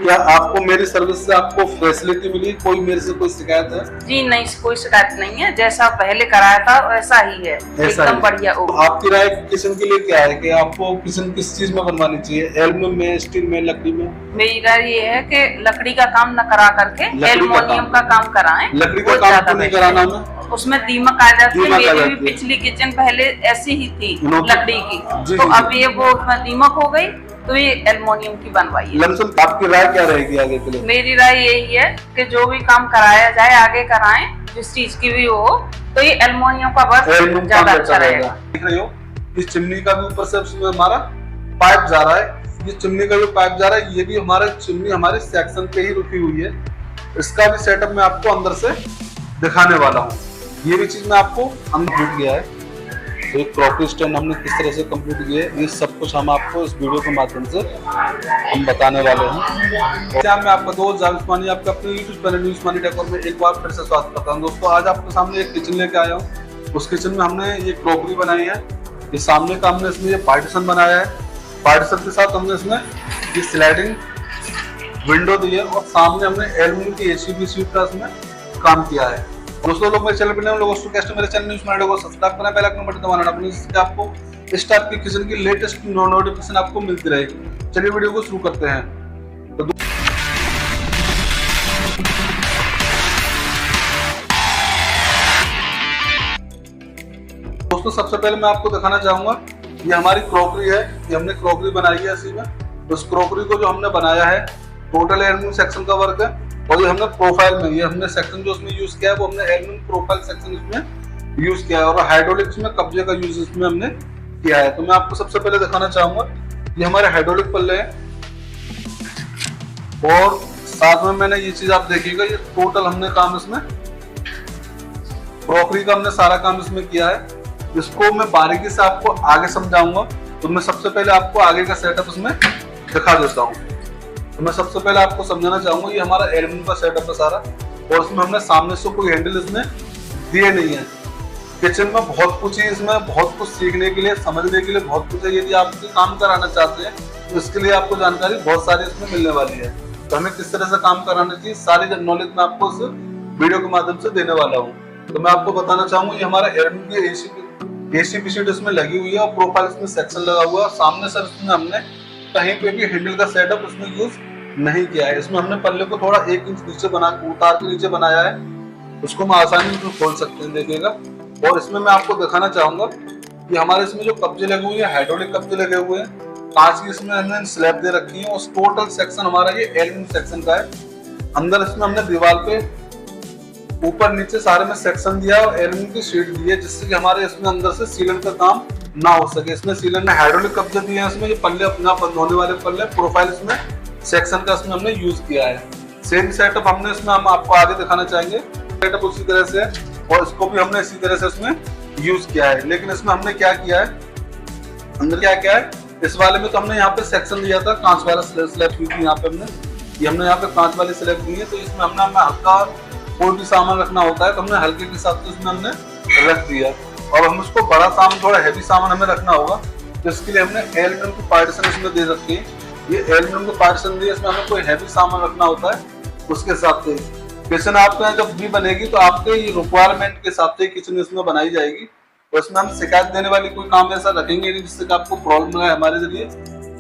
क्या आपको मेरी सर्विस से आपको फैसिलिटी मिली? कोई मेरे से कोई शिकायत है? जी नहीं, कोई शिकायत नहीं है। जैसा पहले कराया था वैसा ही है, एकदम बढ़िया। आपकी राय किचन के लिए क्या है कि आपको किचन किस चीज में बनवानी चाहिए? एल्युमिनियम में, स्टील में, लकड़ी में? मेरी राय ये है कि लकड़ी का काम न करा करके एल्युमिनियम का काम कराएं। लकड़ी का काम तो नहीं कराना हमें, उसमें दीमक आ जाती है। मेरी भी पिछली किचन पहले ऐसी ही थी लकड़ी की, तो अब ये वो उसमें दीमक हो गई, तो ये एल्युमिनियम की बनवाई है। आपकी राय क्या रहेगी आगे के लिए? मेरी राय यही है कि जो भी काम कराया जाए आगे कराएं, जिस चीज की भी हो, तो ये एल्युमिनियम का बस ज्यादा अच्छा रहेगा। देख रहे हो इस चिमनी का भी ऊपर से हमारा पाइप जा रहा है। ये चिमनी का जो पाइप जा रहा है ये भी हमारा चिमनी हमारे सेक्शन पे ही रुकी हुई है। इसका भी सेटअप मैं आपको अंदर से दिखाने वाला हूँ। ये भी चीज मैं आपको कंप्लीट किया है। तो एक क्रॉकरी स्टैंड हमने किस तरह से कंप्लीट किया है, ये सब कुछ हम आपको इस वीडियो के माध्यम से हम बताने वाले हैं। क्या मैं आपका दोस्त जावेद उस्मानी आपके अपने यूट्यूब चैनल न्यू उस्मानी डेकोर में एक बार फिर से स्वागत करता हूँ। दोस्तों आज आपके सामने एक किचन लेके आया हूँ। उस किचन में हमने ये क्रॉकरी बनाई है। ये सामने का हमने इसमें ये पार्टीशन बनाया है। पार्टीशन के साथ हमने इसमें ये स्लाइडिंग विंडो दी है और सामने हमने एल्युमिनियम की एसीबी शीट का इसमें काम किया है। दोस्तों लोग मेरे चैनल पर नए लोगों मेरे चैनल न्यूज़ उस्मानी को सब्सक्राइब करना, बेल आइकन बटन दबाना ना भूलें, जिससे आपको इस टाइप की किचन की लेटेस्ट नोटिफिकेशन आपको मिलती रहेगी। चलिए वीडियो को शुरू करते हैं। तो दोस्तों सबसे पहले मैं आपको दिखाना चाहूंगा ये हमारी क्रॉकरी है। ये हमने क्रॉकरी बनाई है इसी में। उस क्रॉकरी को जो हमने बनाया है टोटल एल्युमिनियम सेक्शन का वर्क है और ये हमने प्रोफाइल में ये हमने सेक्शन जो उसमें यूज किया है वो हमने एल्युमिनियम प्रोफाइल सेक्शन इसमें यूज किया है और हाइड्रोलिक्स में कब्जे का यूज इसमें हमने किया है। तो मैं आपको सबसे पहले दिखाना चाहूंगा ये हमारे हाइड्रोलिक पल्ले हैं और साथ में मैंने ये चीज आप देखिएगा ये टोटल हमने काम इसमें क्रॉकरी का हमने सारा काम इसमें किया है। इसको मैं बारीकी से आपको आगे समझाऊंगा। तो मैं सबसे पहले आपको आगे का सेटअप इसमें दिखा देता हूँ। तो मैं सबसे पहले आपको समझाना चाहूंगा ये हमारा एल्युमिनियम का सेटअप है सारा और इसमें हमने सामने से कोई हैंडल इसमें दिए नहीं है। किचन में बहुत कुछ है, इसमें बहुत कुछ सीखने के लिए समझने के लिए बहुत कुछ है। यदि आप काम कराना चाहते हैं तो इसके लिए आपको जानकारी बहुत सारी इसमें मिलने वाली है। तो हमें किस तरह से काम कराना चाहिए सारी नॉलेज मैं आपको इस वीडियो के माध्यम से देने वाला हूँ। तो मैं आपको बताना चाहूंगा ये हमारा एल्युमिनियम की एसीबी शीट इसमें लगी हुई है और प्रोफाइल इसमें सेक्शन लगा हुआ है। सामने से इसमें हमने कहीं पे भी हैंडल का सेटअप इसमें यूज नहीं किया है। इसमें हमने पल्ले को थोड़ा 1 इंच नीचे उतार के नीचे बनाया है। उसको मैं आसानी से खोल सकते हैं, देखिएगा। और इसमें मैं आपको दिखाना चाहूंगा कि हमारे इसमें जो कब्जे लगे हुए हैं हाइड्रोलिक कब्जे लगे हुए हैं, कांच की इसमें हमने स्लैब दे रखी है। उस टोटल सेक्शन हमारा ये एल्युमिनियम सेक्शन का है। अंदर इसमें हमने दीवार पे ऊपर नीचे सारे में सेक्शन दिया और एल्युमिनियम की शीट दी है जिससे कि हमारे इसमें अंदर से सीलन का काम ना हो सके। इसमें सीलन में हाइड्रोलिक कब्जे दिए हैं। इसमें ये पल्ले अपना बंद होने वाले पल्ले प्रोफाइल इसमें सेक्शन का इसमें हमने यूज किया है। सेम सेटअप हमने इसमें हम आपको आगे दिखाना चाहेंगे। सेटअप उसी तरह से है और इसको भी हमने इसी तरह से इसमें यूज किया है। लेकिन इसमें हमने क्या किया है अंदर क्या है इस वाले में तो हमने यहाँ पे सेक्शन दिया था कांच वाला स्लैब दी थी। यहाँ पे हमने यहाँ पे कांच वाली स्लैब दी है। तो इसमें हमने हल्का कोई भी सामान रखना होता है तो हमने हल्के के साथ इसमें हमने रख दिया। और हम उसको बड़ा सामान थोड़ा हैवी सामान हमें रखना होगा तो इसके लिए हमने एल्युमिनियम की पार्टीशन इसमें दे रखी है। ये एल्युमिनियम की पार्टीशन दी है। इसमें हमें कोई हैवी सामान रखना होता है उसके हिसाब से किचन आपके यहाँ जब भी बनेगी तो आपके ये रिक्वायरमेंट के हिसाब से किचन इसमें बनाई जाएगी। और इसमें हम शिकायत देने वाली कोई काम ऐसा रखेंगे नहीं जिससे आपको प्रॉब्लम है हमारे जरिए।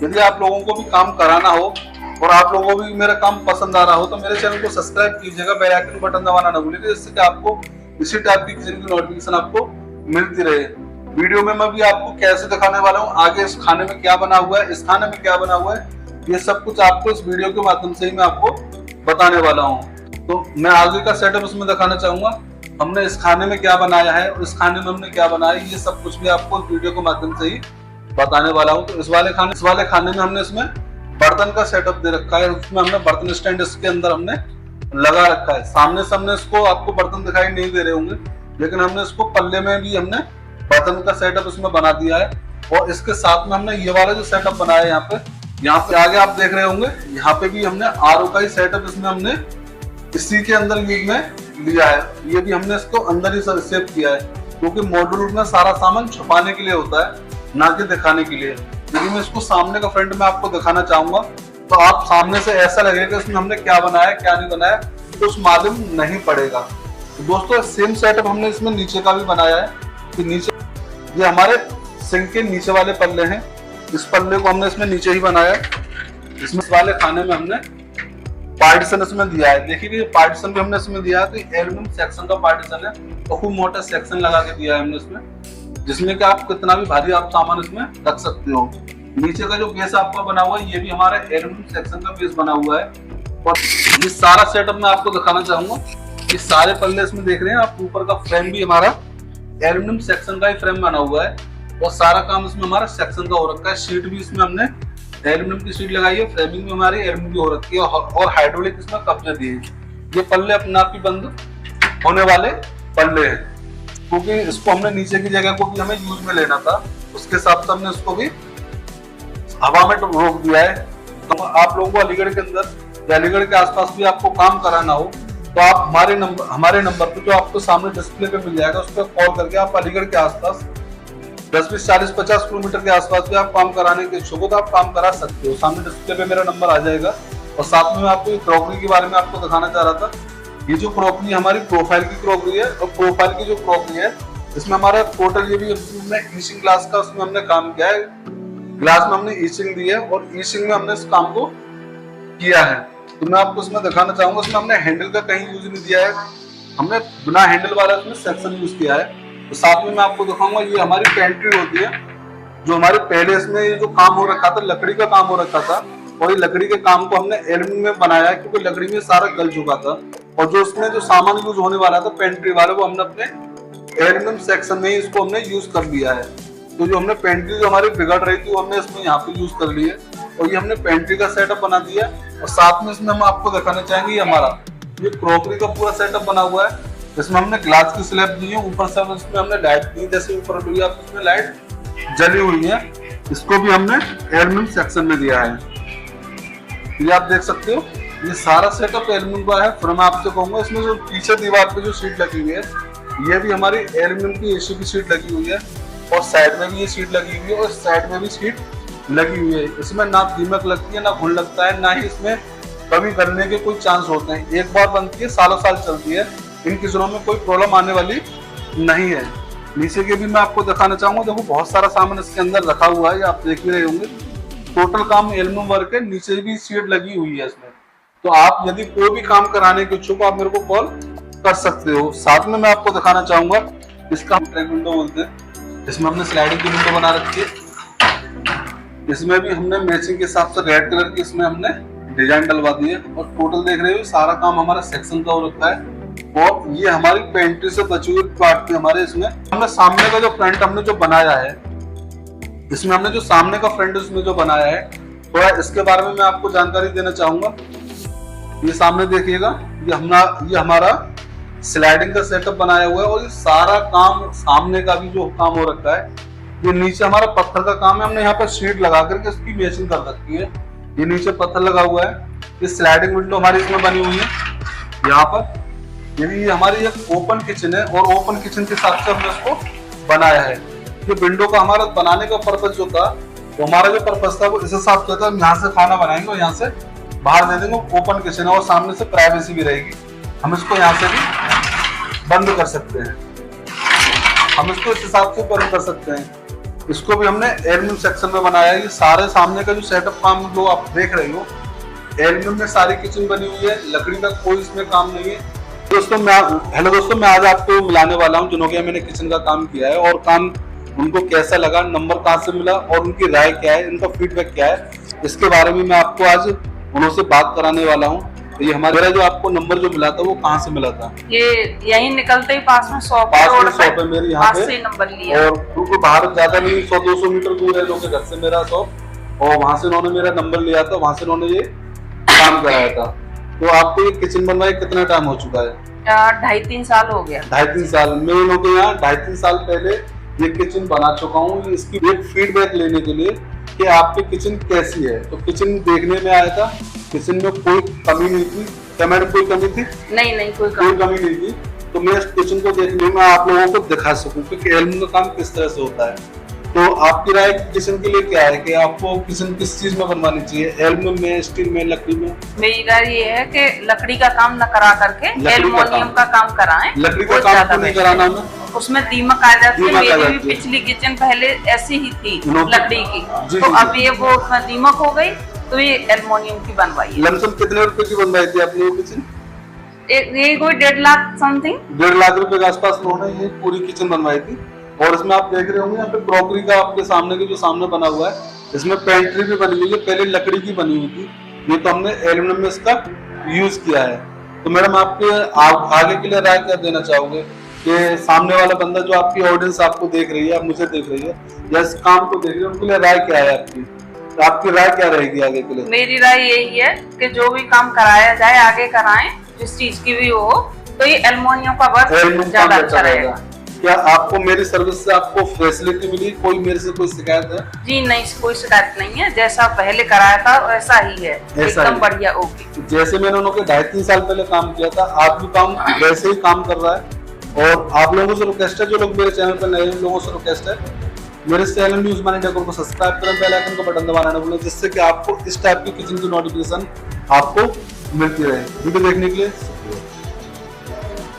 यदि आप लोगों को भी काम कराना हो और आप लोगों को भी मेरा काम पसंद आ रहा हो तो मेरे चैनल को सब्सक्राइब कीजिएगा, बेल आइकन बटन दबाना ना भूलिएगा, जिससे कि आपको इसी टाइप की किचन की नोटिफिकेशन आपको मिलती रहे। वीडियो में मैं भी आपको कैसे दिखाने वाला हूँ आगे इस खाने में क्या बना हुआ है, इस खाने में क्या बना हुआ है, ये सब कुछ आपको इस वीडियो के माध्यम से ही मैं आपको बताने वाला हूँ। तो मैं आगे का सेटअप इसमें दिखाना चाहूंगा हमने इस खाने में क्या बनाया है और इस खाने में हमने क्या बनाया है, ये सब कुछ भी आपको इस वीडियो के माध्यम से ही बताने वाला हूँ। तो इस वाले खाने में हमने इसमें बर्तन का सेटअप दे रखा है। उसमें हमने बर्तन स्टैंड इसके अंदर हमने लगा रखा है। सामने से हमने इसको आपको बर्तन दिखाई नहीं दे रहे होंगे लेकिन हमने इसको पल्ले में भी हमने बर्तन का सेटअप इसमें बना दिया है। और इसके साथ में हमने ये वाला जो सेटअप बनाया है यहाँ पे आगे आप देख रहे होंगे यहाँ पे भी हमने आरओ का ही सेटअप इसमें हमने इसी के अंदर यूज में लिया है। ये भी हमने इसको अंदर ही सेव किया है क्योंकि मॉड्यूल में सारा सामान छुपाने के लिए होता है ना कि दिखाने के लिए। यदि मैं इसको सामने का फ्रंट में आपको दिखाना चाहूंगा तो आप सामने से ऐसा लगेगा इसमें हमने क्या बनाया क्या नहीं बनाया, कुछ मालूम नहीं पड़ेगा। तो दोस्तों सेम सेटअप हमने इसमें नीचे का भी बनाया है कि नीचे ये हमारे सिंक के नीचे वाले पल्ले हैं, इस पल्ले को हमने इसमें नीचे ही बनाया है। इसमें इस वाले खाने में हमने पार्टीशन इसमें दिया है, देखिए पार्टीशन भी हमने इसमें दिया है। तो एल्यूमिनियम सेक्शन का पार्टीशन है, तो खूब मोटा सेक्शन लगा के दिया है हमने इसमें, जिसमें कि आप कितना भी भारी आप सामान इसमें रख सकते हो। नीचे का जो बेस आपका बना हुआ है ये भी हमारा एल्यूमिनियम सेक्शन का बेस बना हुआ है। और ये सारा सेटअप मैं आपको दिखाना चाहूंगा, ये सारे पल्ले इसमें देख रहे हैं आप, ऊपर का फ्रेम भी हमारा एल्यूमिनियम सेक्शन का ही फ्रेम बना हुआ है और सारा काम इसमें हमारा सेक्शन का हो रखा है। शीट भी इसमें हमने एल्यूमिनियम की शीट लगाई है, फ्रेमिंग भी हमारी एल्यूमिनियम की हो रखी है और हाइड्रोलिक इसमें कब्जे दिए। ये पल्ले अपने आप ही बंद होने वाले पल्ले हैं, क्योंकि इसको हमने नीचे की जगह को भी हमें यूज में लेना था, उसके हिसाब से हमने इसको भी हवा में रोक दिया है। तो आप लोगों को अलीगढ़ के अंदर या अलीगढ़ के आसपास भी आपको काम कराना हो तो आप हमारे नंबर पे जो आपको सामने डिस्प्ले पे मिल जाएगा उस पर कॉल करके आप अलीगढ़ के आसपास 10, 20, 40, 50 किलोमीटर के आसपास भी आप काम कराने के इच्छुक हो तो आप काम करा सकते हो। सामने डिस्प्ले पे मेरा नंबर आ जाएगा। और साथ में मैं आपको क्रॉकरी के बारे में आपको दिखाना चाह रहा था। ये जो क्रॉकरी हमारी प्रोफाइल की क्रॉकरी है, और प्रोफाइल की जो क्रॉकरी है इसमें हमारा टोटल ये भी ईचिंग ग्लास का उसमें हमने काम किया है। ग्लास में हमने ईचिंग दी है और ईचिंग में हमने इस काम को किया है। तो मैं आपको इसमें दिखाना चाहूंगा, इसमें हमने हैंडल का कहीं यूज नहीं दिया है, हमने बिना हैंडल वाला इसमें सेक्शन यूज किया है। तो साथ में मैं आपको दिखाऊंगा ये हमारी पेंट्री होती है, जो हमारे पहले इसमें ये जो काम हो रखा था लकड़ी का काम हो रखा था, और ये लकड़ी के काम को हमने एल्यूमिनियम में बनाया क्योंकि लकड़ी में सारा गल चुका था। और जो उसमें जो सामान यूज होने वाला था पेंट्री वाले, वो हमने अपने एल्यूमिनियम सेक्शन में ही इसको हमने यूज कर लिया है। तो जो हमने पेंट्री जो हमारी बिगड़ रही थी वो हमने इसमें यहाँ पे यूज कर ली है, और ये हमने पेंट्री का सेटअप बना दिया। और साथ में इसमें हम आपको दिखाना चाहेंगे ये हमारा ये क्रॉकरी का पूरा सेटअप बना हुआ है। इसमें हमने ग्लास की स्लैब दी है, ऊपर से इसमें हमने लाइट दी, जैसे ऊपर हुई आप इसमें लाइट जली हुई है, इसको भी हमने एल्यूमिनियम सेक्शन में दिया है। ये आप देख सकते हो ये सारा सेटअप एल्यूमिनियम का है। फिर मैं आपसे कहूंगा इसमें जो पीछे दीवार पे जो शीट लगी हुई है ये भी हमारी एल्यूमिनियम की एसी की शीट लगी हुई है, और साइड में भी ये शीट लगी हुई है, और साइड में भी शीट लगी हुई है। इसमें ना दीमक लगती है, ना घुन लगता है, ना ही इसमें कभी गलने के कोई चांस होते हैं। एक बार बनती है, सालों साल चलती है, इन किचनों में कोई प्रॉब्लम आने वाली नहीं है। नीचे के भी मैं आपको दिखाना चाहूंगा, देखो बहुत सारा सामान इसके अंदर रखा हुआ है, आप देख ही रहे होंगे। टोटल काम एल्यूमिनियम वर्क है, नीचे भी शीट लगी हुई है इसमें। तो आप यदि कोई भी काम कराने के इच्छुक आप मेरे को कॉल कर सकते हो। साथ में मैं आपको दिखाना चाहूंगा इसका हम ट्रैक विंडो बोलते हैं, इसमें हमने स्लाइडिंग की विंडो बना रखी है। इसमें भी हमने मैचिंग के हिसाब से रेड कलर की इसमें हमने डिजाइन डलवा दी है। और टोटल देख रहे हो सारा काम हमारा सेक्शन का हो रखा है, और ये हमारी पेंट्री से बची हुई पार्ट थी हमारे। इसमें हमने सामने का जो फ्रंट हमने जो बनाया है, इसमें हमने जो सामने का फ्रंट इसमें जो बनाया है, थोड़ा इसके बारे में मैं आपको जानकारी देना चाहूंगा। ये सामने देखिएगा, ये हमारा स्लाइडिंग का सेटअप बनाया हुआ है, और ये सारा काम सामने का भी जो काम हो रखा है, ये नीचे हमारा पत्थर का काम है। हमने यहाँ पर शीट लगा करके इसकी मैचिंग कर रखी है। ये नीचे पत्थर लगा हुआ है, ये स्लाइडिंग विंडो हमारी इसमें बनी हुई है यहाँ पर। ये हमारी एक ओपन किचन है, और ओपन किचन के हिसाब से हमने इसको बनाया है। ये विंडो का हमारा बनाने का पर्पज जो था, वो हमारा जो पर्पज था वो इस हिसाब से था, हम यहाँ से खाना बनाएंगे और यहाँ से बाहर दे देंगे। ओपन किचन है और सामने से प्राइवेसी भी रहेगी, हम इसको यहाँ से भी बंद कर सकते हैं, हम इसको इस हिसाब से बंद कर सकते हैं। इसको भी हमने एल्यूमिनियम सेक्शन में बनाया है। ये सारे सामने का जो सेटअप काम जो आप देख रहे हो, एल्यूमिनियम में सारी किचन बनी हुई है, लकड़ी का कोई इसमें काम नहीं है। दोस्तों मैं आज आपको मिलाने वाला हूँ जिन्होंने मैंने किचन का काम किया है, और काम उनको कैसा लगा, नंबर कहाँ से मिला, और उनकी राय क्या है, इनका फीडबैक क्या है, इसके बारे में मैं आपको आज उनसे बात कराने वाला हूँ। तो ये हमारा जो आपको नंबर जो मिला था वो कहाँ से मिला था? ये यहीं निकलते ही पास में शॉप है मेरी, यहाँ पे नंबर लिया, और क्योंकि बाहर ज्यादा नहीं 100-200 मीटर दूर है लोगों के घर से मेरा शॉप, और वहां से उन्होंने मेरा नंबर लिया था, वहां से उन्होंने ये काम कराया था। तो आपको ये किचन बनवाए कितना टाइम हो चुका है? 2.5-3 साल हो गया। 2.5-3 साल मैं लोगों के यहाँ 2.5-3 साल पहले ये किचन बना चुका हूँ। इसकी एक फीडबैक लेने के लिए कि आपकी किचन कैसी है। तो किचन देखने में आया था, किचन में कोई कमी नहीं थी। क्या मैंने कोई कमी थी? नहीं, कोई कमी नहीं थी। तो मैं इस किचन को देखने में आप लोगों को दिखा सकूं कि एल्यूमिनियम का काम किस तरह से होता है। तो आपकी राय किचन के लिए क्या है कि आपको किचन किस चीज में बनवानी चाहिए, एल्युमिनियम में, स्टील में, लकड़ी में? मेरी राय ये है कि लकड़ी का काम न करा करके एल्युमिनियम का काम कराएं। लकड़ी का काम तो नहीं कराना हमें, उसमें दीमक आ जाती है। मेरी भी पिछली किचन पहले ऐसी ही थी लकड़ी की, तो अब ये वो उसमें दीमक हो गई, तो ये एल्युमिनियम की बनवाई है। लमसम कितने रुपए की बनवाई थी आपने वो किचन? ये कोई 1.5 लाख समथिंग, 1.5 लाख रुपए के आसपास उन्होंने ये पूरी किचन बनवाई थी। और इसमें आप देख रहे होंगे यहाँ पे क्रॉकरी का आपके सामने के जो सामने बना हुआ है, इसमें पेंट्री भी बनी हुई है, पहले लकड़ी की बनी हुई थी, ये तो हमने एल्युमिनियम में इसका यूज किया है। तो मैडम आपके आगे के लिए राय क्या देना चाहोगे कि सामने वाला बंदा जो आपकी ऑडियंस आपको देख रही है, मुझे देख रही है या इस काम को देख रही है, उनके लिए राय क्या है आपकी? तो आपकी राय क्या रहेगी आगे के लिए? मेरी राय यही है कि जो भी काम कराया जाए आगे कराएं, जिस चीज की भी हो, तो ये एल्युमिनियम का वर्क ज्यादा अच्छा रहेगा। क्या आपको मेरी सर्विस से आपको फैसिलिटी मिली? कोई मेरे से कोई शिकायत है? जी नहीं, कोई शिकायत नहीं है, जैसा पहले कराया था वैसा ही है, एकदम बढ़िया। ओके, जैसे मैंने उन्होंने 2.5-3 साल पहले काम किया था, आप भी काम वैसे ही काम कर रहा है। और आप लोगों से रिक्वेस्ट है, जो लोग मेरे चैनल पर नए लोगों से रिक्वेस्ट है, मेरे चैनल न्यूज मनी डेकोर को सब्सक्राइब करें, बेल आइकन का बटन दबाना ना भूलें, जिससे कि आपको इस टाइप की किचन की नोटिफिकेशन आपको मिलती रहे। वीडियो देखने के लिए शुक्रिया।